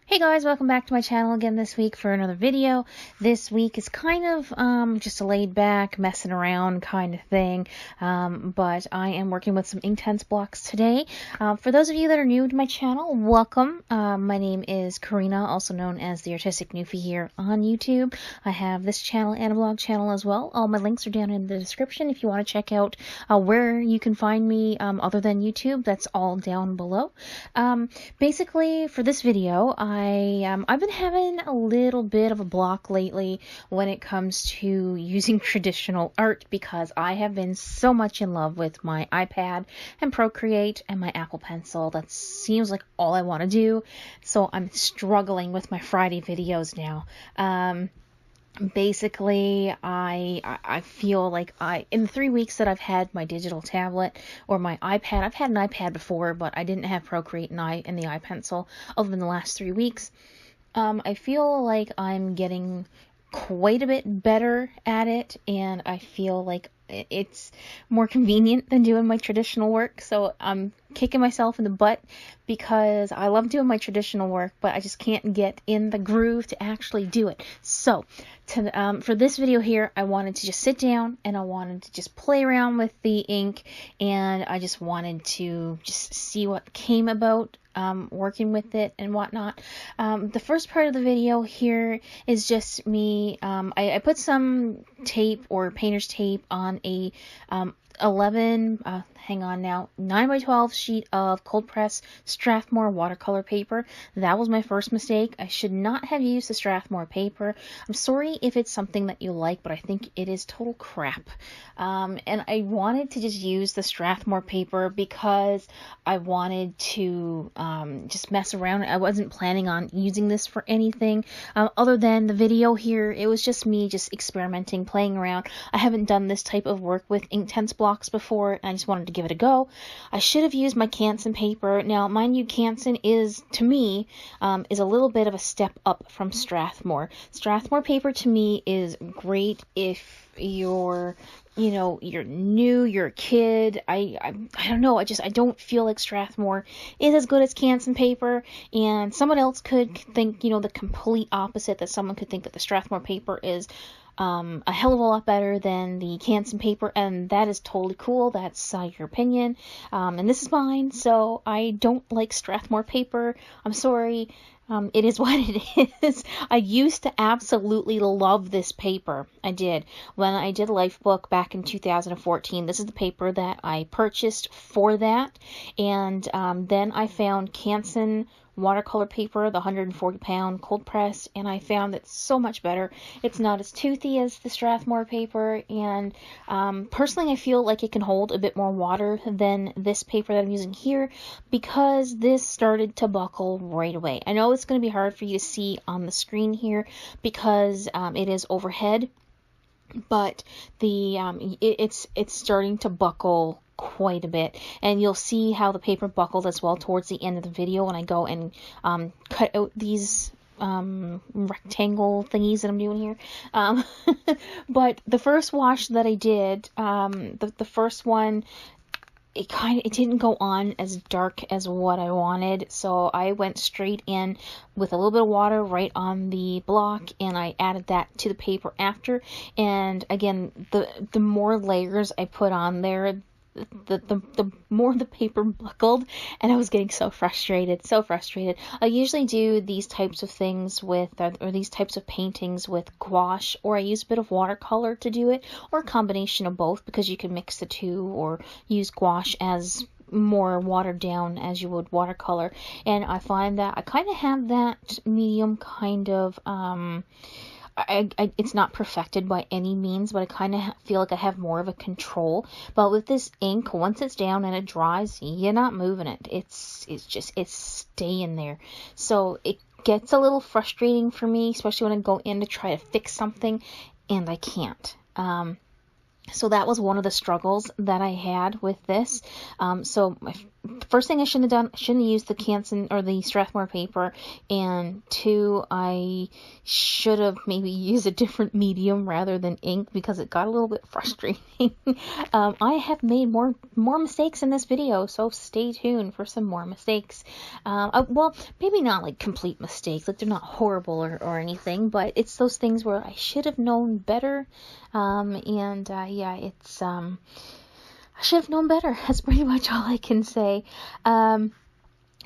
Hey guys, welcome back to my channel again this week for another video. This week is kind of just a laid back, messing around kind of thing, but I am working with some Inktense blocks today. For those of you that are new to my channel, welcome. My name is Karina, also known as the Artistic Newfie here on YouTube. I have this channel and a vlog channel as well. All my links are down in the description if you want to check out where you can find me other than YouTube. That's all down below. Basically, for this video, I've been having a little bit of a block lately when it comes to using traditional art because I have been so much in love with my iPad and Procreate and my Apple Pencil. That seems like all I want to do, so I'm struggling with my Friday videos now. Basically, I feel like in the 3 weeks that I've had my digital tablet or my iPad, I've had an iPad before, but I didn't have Procreate and the iPencil other than the last 3 weeks. I feel like I'm getting quite a bit better at it, and I feel like it's more convenient than doing my traditional work, so I'm kicking myself in the butt because I love doing my traditional work, but I just can't get in the groove to actually do it. So for this video here, I wanted to just sit down and I wanted to just play around with the ink, and I just wanted to just see what came about working with it and whatnot. The first part of the video here is just me. I put some tape or painter's tape on a 9x12 sheet of cold press Strathmore watercolor paper. That was my first mistake. I should not have used the Strathmore paper. I'm sorry if it's something that you like, but I think it is total crap. And I wanted to just use the Strathmore paper because I wanted to just mess around. I wasn't planning on using this for anything other than the video here. It was just me just experimenting, playing around. I haven't done this type of work with Inktense blocks before, and I just wanted to give it a go. I should have used my Canson paper. Now, mind you, Canson is, to me, is a little bit of a step up from Strathmore. Strathmore paper, to me, is great if you're you're new, you're a kid. I don't know, I don't feel like Strathmore is as good as Canson paper, and someone else could think, the complete opposite, that someone could think that the Strathmore paper is a hell of a lot better than the Canson paper, and that is totally cool. That's your opinion, and this is mine, so I don't like Strathmore paper. I'm sorry. It is what it is. I used to absolutely love this paper. I did. When I did Lifebook back in 2014, this is the paper that I purchased for that. And then I found Canson watercolor paper, the 140-pound cold press, and I found it's so much better. It's not as toothy as the Strathmore paper, and personally I feel like it can hold a bit more water than this paper that I'm using here because this started to buckle right away. I know it's going to be hard for you to see on the screen here because it is overhead, but it's starting to buckle quite a bit, and you'll see how the paper buckled as well towards the end of the video when I go and cut out these rectangle thingies that I'm doing here. But the first wash that I did, the first one, it didn't go on as dark as what I wanted, so I went straight in with a little bit of water right on the block, and I added that to the paper after. And again, the more layers I put on there, the more the paper buckled, and I was getting so frustrated. I usually do these types of things with, or these types of paintings with gouache, or I use a bit of watercolor to do it, or a combination of both, because you can mix the two, or use gouache as more watered down as you would watercolor. And I find that I kind of have that medium kind of, it's not perfected by any means, but I kind of feel like I have more of a control. But with this ink, once it's down and it dries, you're not moving it. It's staying there. So it gets a little frustrating for me, especially when I go in to try to fix something and I can't. So that was one of the struggles that I had with this. So first thing I shouldn't have done, I shouldn't have used the Canson or the Strathmore paper, and two, I should have maybe used a different medium rather than ink because it got a little bit frustrating. I have made more mistakes in this video, so stay tuned for some more mistakes. Well, maybe not like complete mistakes, like they're not horrible or anything, but it's those things where I should have known better, yeah, it's I should have known better. That's pretty much all I can say.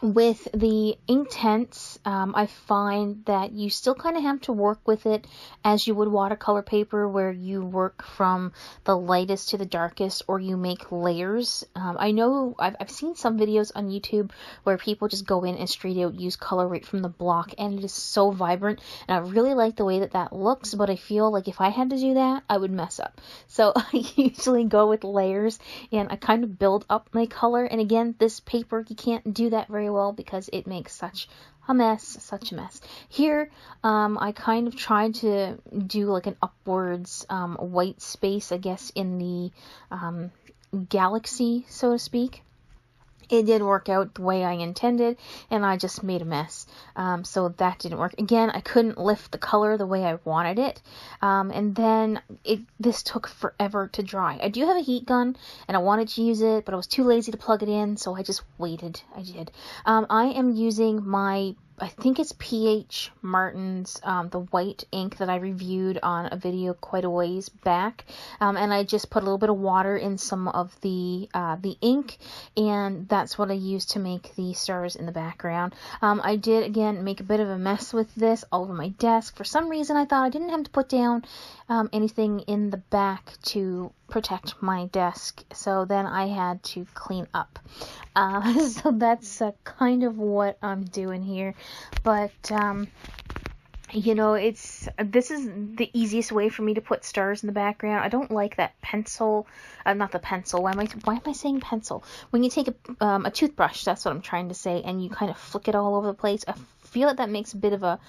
With the Inktense, I find that you still kind of have to work with it as you would watercolor paper, where you work from the lightest to the darkest, or you make layers. I know I've seen some videos on YouTube where people just go in and straight out use color right from the block, and it is so vibrant, and I really like the way that looks, but I feel like if I had to do that, I would mess up. So I usually go with layers, and I kind of build up my color, and again, this paper, you can't do that very well because it makes such a mess. Here, I kind of tried to do like an upwards white space, I guess, in the galaxy, so to speak. It did work out the way I intended, and I just made a mess. So that didn't work. Again, I couldn't lift the color the way I wanted it. And then this took forever to dry. I do have a heat gun, and I wanted to use it, but I was too lazy to plug it in, so I just waited. I did. I am using my, I think it's P.H. Martin's, the white ink that I reviewed on a video quite a ways back. And I just put a little bit of water in some of the ink, and that's what I used to make the stars in the background. I did, again, make a bit of a mess with this all over my desk. For some reason, I thought I didn't have to put down anything in the back to protect my desk, so then I had to clean up. So that's kind of what I'm doing here, but you know, this is the easiest way for me to put stars in the background. I don't like that pencil, not the pencil, why am I saying pencil? When you take a toothbrush, that's what I'm trying to say, and you kind of flick it all over the place. I feel like that makes a bit of a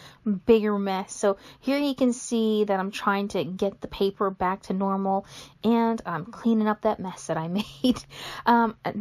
bigger mess. So here you can see that I'm trying to get the paper back to normal, and I'm cleaning up that mess that I made.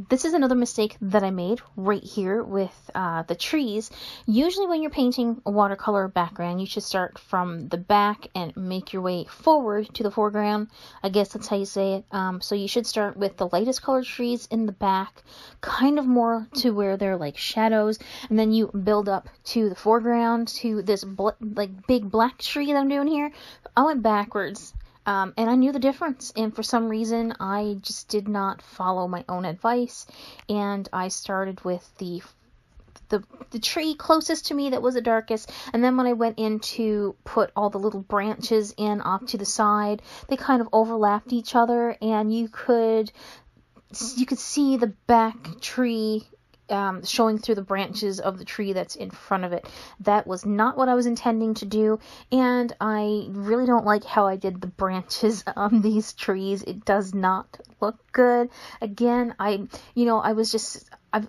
This is another mistake that I made right here with the trees. Usually when you're painting a watercolor background, you should start from the back and make your way forward to the foreground. I guess that's how you say it. So you should start with the lightest colored trees in the back, kind of more to where they're like shadows, and then you build up to the foreground to this like big black tree that I'm doing here. I went backwards, and I knew the difference, and for some reason I just did not follow my own advice, and I started with the tree closest to me that was the darkest, and then when I went in to put all the little branches in off to the side, they kind of overlapped each other, and you could see the back tree showing through the branches of the tree that's in front of it. That was not what I was intending to do, and I really don't like how I did the branches on these trees. It does not look good. Again,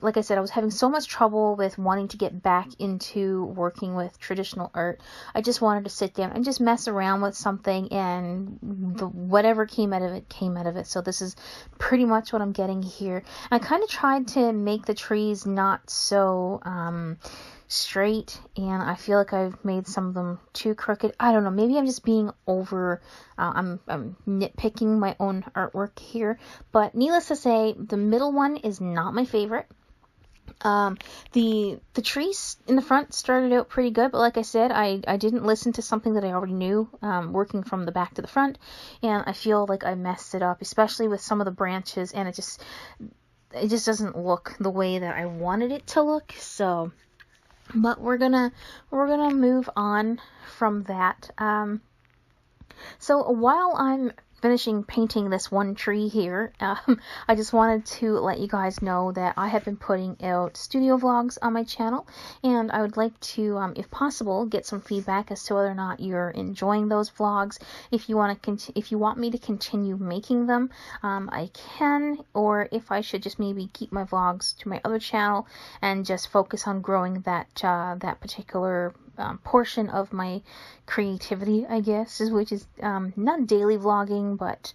like I said, I was having so much trouble with wanting to get back into working with traditional art. I just wanted to sit down and just mess around with something, and whatever came out of it, came out of it. So this is pretty much what I'm getting here. I kind of tried to make the trees not so straight, and I feel like I've made some of them too crooked. I don't know, maybe I'm just being over, I'm nitpicking my own artwork here, but needless to say, the middle one is not my favorite. The trees in the front started out pretty good, but like I said, I didn't listen to something that I already knew, working from the back to the front, and I feel like I messed it up, especially with some of the branches, and it just doesn't look the way that I wanted it to look. So, but we're gonna move on from that. So while I'm finishing painting this one tree here, I just wanted to let you guys know that I have been putting out studio vlogs on my channel, and I would like to, if possible, get some feedback as to whether or not you're enjoying those vlogs. If you want me to continue making them, I can, or if I should just maybe keep my vlogs to my other channel and just focus on growing that particular portion of my creativity, I guess, which is not daily vlogging, but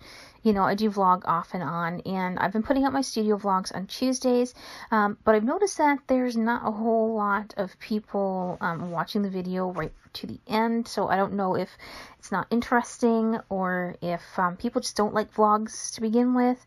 you know, I do vlog off and on, and I've been putting up my studio vlogs on Tuesdays, but I've noticed that there's not a whole lot of people watching the video right to the end, so I don't know if it's not interesting or if people just don't like vlogs to begin with,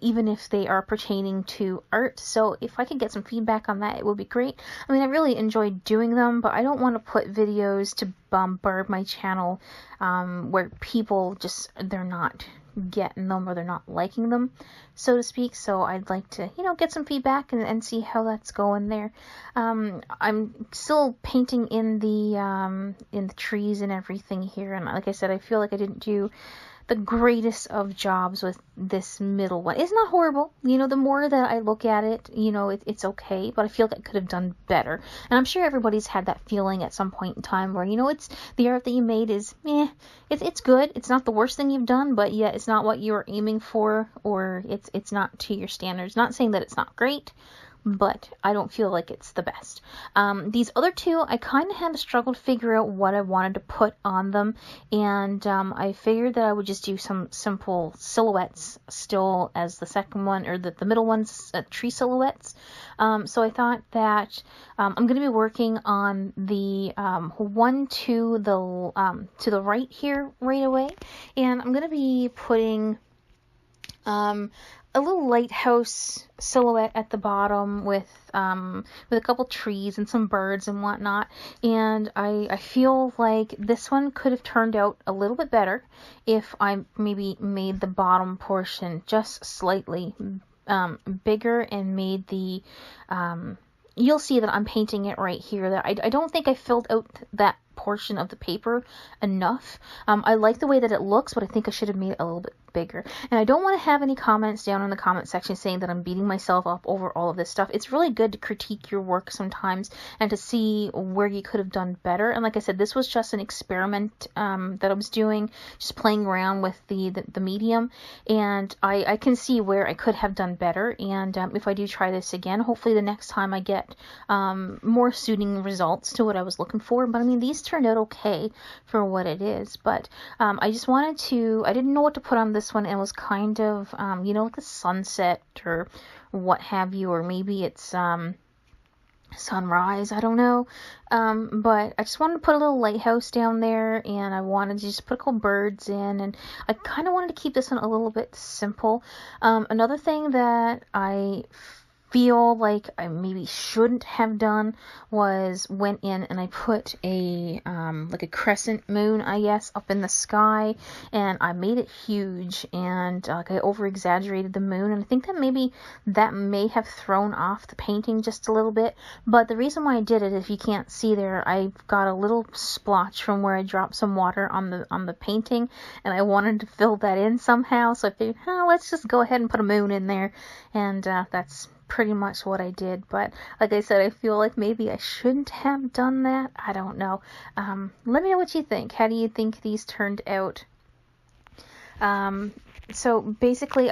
even if they are pertaining to art. So if I could get some feedback on that, it would be great. I mean, I really enjoy doing them, but I don't want to put videos to bombard my channel where people just, they're not getting them or they're not liking them, so to speak. So I'd like to, you know, get some feedback and see how that's going there. I'm still painting in the trees and everything here, and like I said, I feel like I didn't do the greatest of jobs with this middle one. It's not horrible, you know, the more that I look at it, you know, it's okay, but I feel like I could have done better. And I'm sure everybody's had that feeling at some point in time where, you know, it's the art that you made is, it's good. It's not the worst thing you've done, but yet it's not what you were aiming for, or it's not to your standards. Not saying that it's not great, but I don't feel like it's the best. These other two, I kind of had to struggle to figure out what I wanted to put on them, and I figured that I would just do some simple silhouettes still as the second one, or the middle one's tree silhouettes. So I thought that I'm going to be working on the one to the right here right away, and I'm going to be putting a little lighthouse silhouette at the bottom with a couple trees and some birds and whatnot. And I feel like this one could have turned out a little bit better if I maybe made the bottom portion just slightly bigger and made the you'll see that I'm painting it right here. That I don't think I filled out that portion of the paper enough. I like the way that it looks, but I think I should have made it a little bit bigger. And I don't want to have any comments down in the comment section saying that I'm beating myself up over all of this stuff. It's really good to critique your work sometimes and to see where you could have done better. And like I said, this was just an experiment that I was doing, just playing around with the medium, and I can see where I could have done better. And if I do try this again, hopefully the next time I get more suiting results to what I was looking for. But I mean, these turned out okay for what it is. But I just wanted to, I didn't know what to put on this one, and it was kind of, you know, like a sunset or what have you, or maybe it's sunrise, I don't know. But I just wanted to put a little lighthouse down there, and I wanted to just put a couple birds in, and I kind of wanted to keep this one a little bit simple. Another thing that I feel like I maybe shouldn't have done was went in and I put a like a crescent moon, I guess, up in the sky, and I made it huge, and like I over exaggerated the moon, and I think that maybe that may have thrown off the painting just a little bit. But the reason why I did it, if you can't see there, I've got a little splotch from where I dropped some water on the painting, and I wanted to fill that in somehow, so I figured, let's just go ahead and put a moon in there, and that's pretty much what I did. But like I said, I feel like maybe I shouldn't have done that. I don't know. Let me know what you think. How do you think these turned out? So basically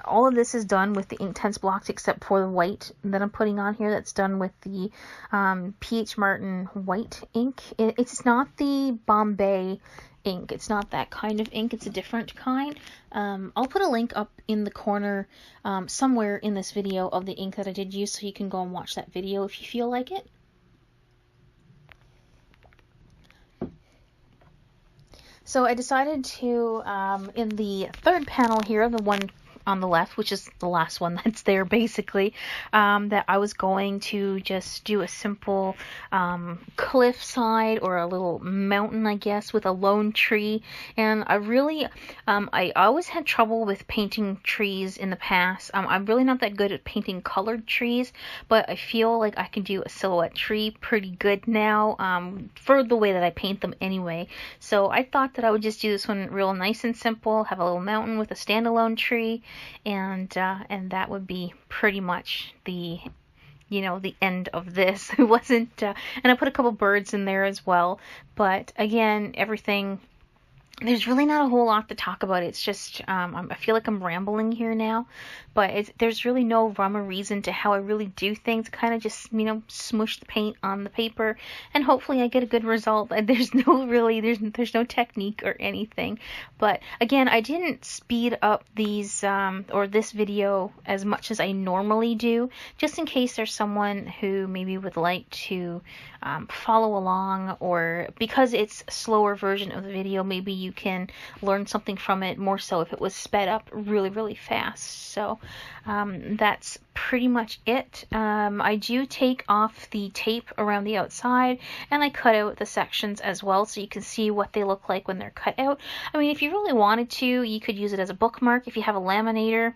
all of this is done with the Inktense blocks except for the white that I'm putting on here. That's done with the P.H. Martin white ink. It's not the Bombay ink. It's not that kind of ink. It's a different kind. I'll put a link up in the corner somewhere in this video of the ink that I did use, so you can go and watch that video if you feel like it. So I decided to, in the third panel here, the one on the left, which is the last one that's there basically, that I was going to just do a simple cliffside or a little mountain, I guess, with a lone tree. And I really, I always had trouble with painting trees in the past. I'm really not that good at painting colored trees, but I feel like I can do a silhouette tree pretty good now, for the way that I paint them anyway. So I thought that I would just do this one real nice and simple, have a little mountain with a standalone tree, and that would be pretty much the, you know, the end of this. It wasn't, and I put a couple birds in there as well, but again, everything there's really not a whole lot to talk about. It's just I feel like I'm rambling here now, but there's really no rhyme or reason to how I really do things. Kind of just smush the paint on the paper, and hopefully I get a good result. And there's no technique or anything. But again, I didn't speed up these or this video as much as I normally do, just in case there's someone who maybe would like to follow along, or because it's a slower version of the video, maybe you can learn something from it more so if it was sped up really, really fast. So that's pretty much it. I do take off the tape around the outside, and I cut out the sections as well so you can see what they look like when they're cut out. I mean, if you really wanted to, you could use it as a bookmark if you have a laminator.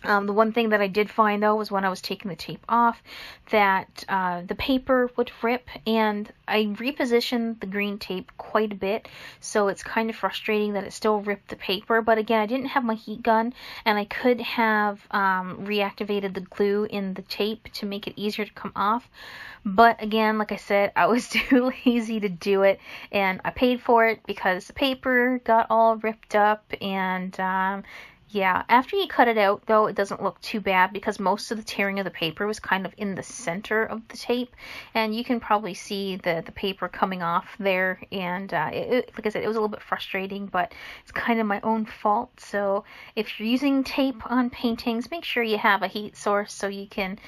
The one thing that I did find, though, was when I was taking the tape off, that the paper would rip, and I repositioned the green tape quite a bit, so it's kind of frustrating that it still ripped the paper. But again, I didn't have my heat gun, and I could have reactivated the glue in the tape to make it easier to come off. But again, like I said, I was too lazy to do it, and I paid for it because the paper got all ripped up, and yeah, after you cut it out, though, it doesn't look too bad because most of the tearing of the paper was kind of in the center of the tape, and you can probably see the paper coming off there, and like I said, it was a little bit frustrating, but it's kind of my own fault. So if you're using tape on paintings, make sure you have a heat source so you can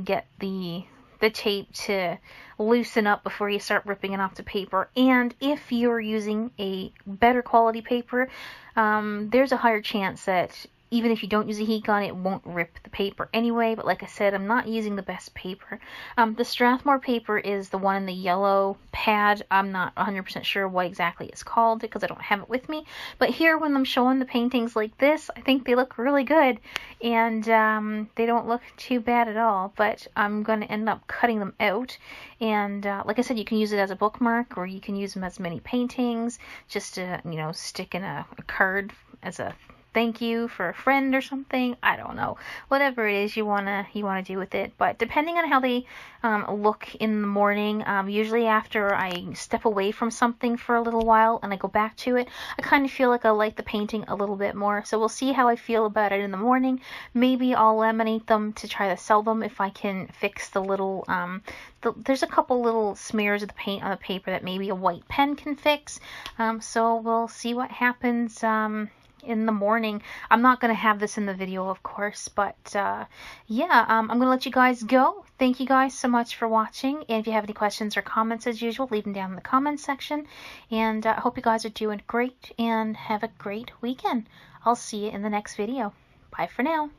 get the tape to loosen up before you start ripping it off the paper. And if you're using a better quality paper, there's a higher chance that even if you don't use a heat gun, it won't rip the paper anyway. But like I said, I'm not using the best paper. The Strathmore paper is the one in the yellow pad. I'm not 100% sure what exactly it's called because I don't have it with me. But here, when I'm showing the paintings like this, I think they look really good. And they don't look too bad at all. But I'm going to end up cutting them out. And like I said, you can use it as a bookmark, or you can use them as mini paintings, just to, stick in a card as a thank you for a friend or something. I don't know, whatever it is you wanna do with it. But depending on how they look in the morning, usually after I step away from something for a little while and I go back to it, I kind of feel like I like the painting a little bit more. So we'll see how I feel about it in the morning. Maybe I'll laminate them to try to sell them if I can fix the little there's a couple little smears of the paint on the paper that maybe a white pen can fix. So we'll see what happens in the morning. I'm not going to have this in the video, of course, but yeah, I'm going to let you guys go. Thank you guys so much for watching, and if you have any questions or comments, as usual, leave them down in the comments section, and I hope you guys are doing great, and have a great weekend. I'll see you in the next video. Bye for now.